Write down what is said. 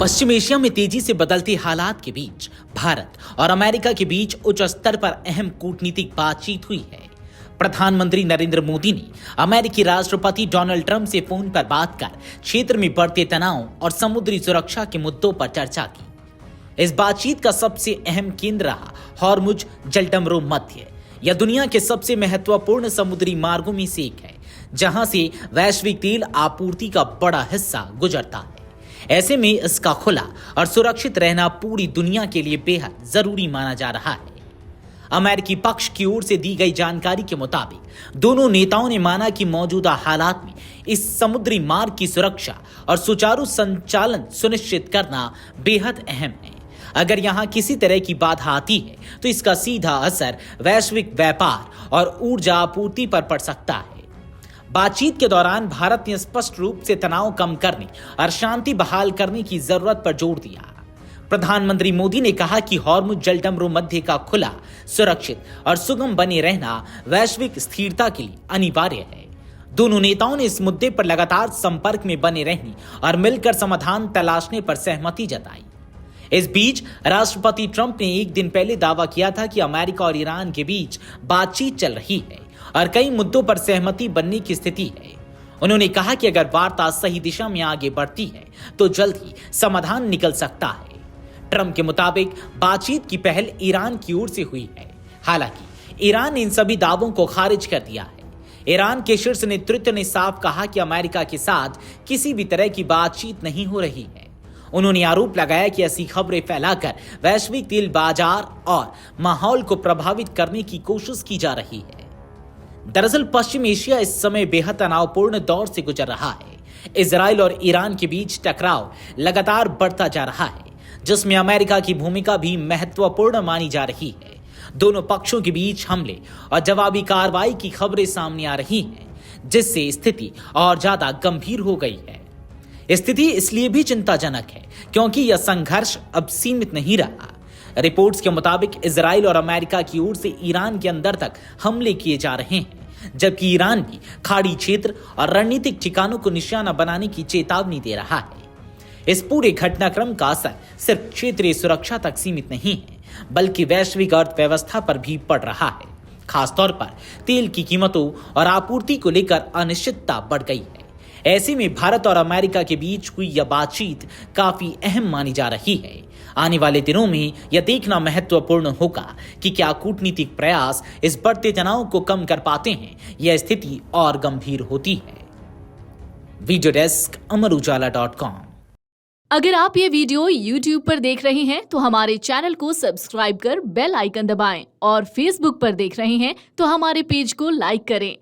पश्चिम Asia में तेजी से बदलते हालात के बीच भारत और अमेरिका के बीच उच्च स्तर पर अहम कूटनीतिक बातचीत हुई है। प्रधानमंत्री नरेंद्र मोदी ने अमेरिकी राष्ट्रपति डोनाल्ड ट्रंप से फोन पर बात कर क्षेत्र में बढ़ते तनाव और समुद्री सुरक्षा के मुद्दों पर चर्चा की। इस बातचीत का सबसे अहम केंद्र रहा हॉर्मुज जलडमरो मध्य। यह दुनिया के सबसे महत्वपूर्ण समुद्री मार्गों में से एक है, जहां से वैश्विक तेल आपूर्ति का बड़ा हिस्सा गुजरता है। ऐसे में इसका खुला और सुरक्षित रहना पूरी दुनिया के लिए बेहद जरूरी माना जा रहा है। अमेरिकी पक्ष की ओर से दी गई जानकारी के मुताबिक दोनों नेताओं ने माना कि मौजूदा हालात में इस समुद्री मार्ग की सुरक्षा और सुचारू संचालन सुनिश्चित करना बेहद अहम है। अगर यहां किसी तरह की बाधा आती है तो इसका सीधा असर वैश्विक व्यापार और ऊर्जा आपूर्ति पर पड़ सकता है। बातचीत के दौरान भारत ने स्पष्ट रूप से तनाव कम करने और शांति बहाल करने की जरूरत पर जोर दिया। प्रधानमंत्री मोदी ने कहा कि हॉर्मुज जलडमरो मध्य का खुला, सुरक्षित और सुगम बने रहना वैश्विक स्थिरता के लिए अनिवार्य है। दोनों नेताओं ने इस मुद्दे पर लगातार संपर्क में बने रहने और मिलकर समाधान तलाशने पर सहमति जताई। इस बीच राष्ट्रपति ट्रंप ने एक दिन पहले दावा किया था कि अमेरिका और ईरान के बीच बातचीत चल रही है और कई मुद्दों पर सहमति बनने की स्थिति है। उन्होंने कहा कि अगर वार्ता सही दिशा में आगे बढ़ती है तो जल्द ही समाधान निकल सकता है। ट्रंप के मुताबिक बातचीत की पहल ईरान की ओर से हुई है। हालांकि ईरान ने इन सभी दावों को खारिज कर दिया है। ईरान के शीर्ष नेतृत्व ने साफ कहा कि अमेरिका के साथ किसी भी तरह की बातचीत नहीं हो रही है। उन्होंने आरोप लगाया कि ऐसी खबरें फैलाकर वैश्विक तेल बाजार और माहौल को प्रभावित करने की कोशिश की जा रही है। दरअसल पश्चिम एशिया इस समय बेहद तनावपूर्ण दौर से गुजर रहा है। इजराइल और ईरान के बीच टकराव लगातार बढ़ता जा रहा है, जिसमें अमेरिका की भूमिका भी महत्वपूर्ण मानी जा रही है। दोनों पक्षों के बीच हमले और जवाबी कार्रवाई की खबरें सामने आ रही हैं, जिससे स्थिति और ज्यादा गंभीर हो गई है। स्थिति इसलिए भी चिंताजनक है क्योंकि यह संघर्ष अब सीमित नहीं रहा। रिपोर्ट्स के मुताबिक इजराइल और अमेरिका की ओर से ईरान के अंदर तक हमले किए जा रहे हैं, जबकि ईरान भी खाड़ी क्षेत्र और रणनीतिक ठिकानों को निशाना बनाने की चेतावनी दे रहा है। इस पूरे घटनाक्रम का असर सिर्फ क्षेत्रीय सुरक्षा तक सीमित नहीं है, बल्कि वैश्विक अर्थव्यवस्था पर भी पड़ रहा है। खासतौर पर तेल की कीमतों और आपूर्ति को लेकर अनिश्चितता बढ़ गई है। ऐसे में भारत और अमेरिका के बीच हुई यह बातचीत काफी अहम मानी जा रही है। आने वाले दिनों में यह देखना महत्वपूर्ण होगा कि क्या कूटनीतिक प्रयास इस बढ़ते तनाव को कम कर पाते हैं या स्थिति और गंभीर होती है। Video desk Amar Ujala dot com. अगर आप ये वीडियो YouTube पर देख रहे हैं तो हमारे चैनल को सब्सक्राइब कर बेल आइकन दबाएं और Facebook पर देख रहे हैं तो हमारे पेज को लाइक करें।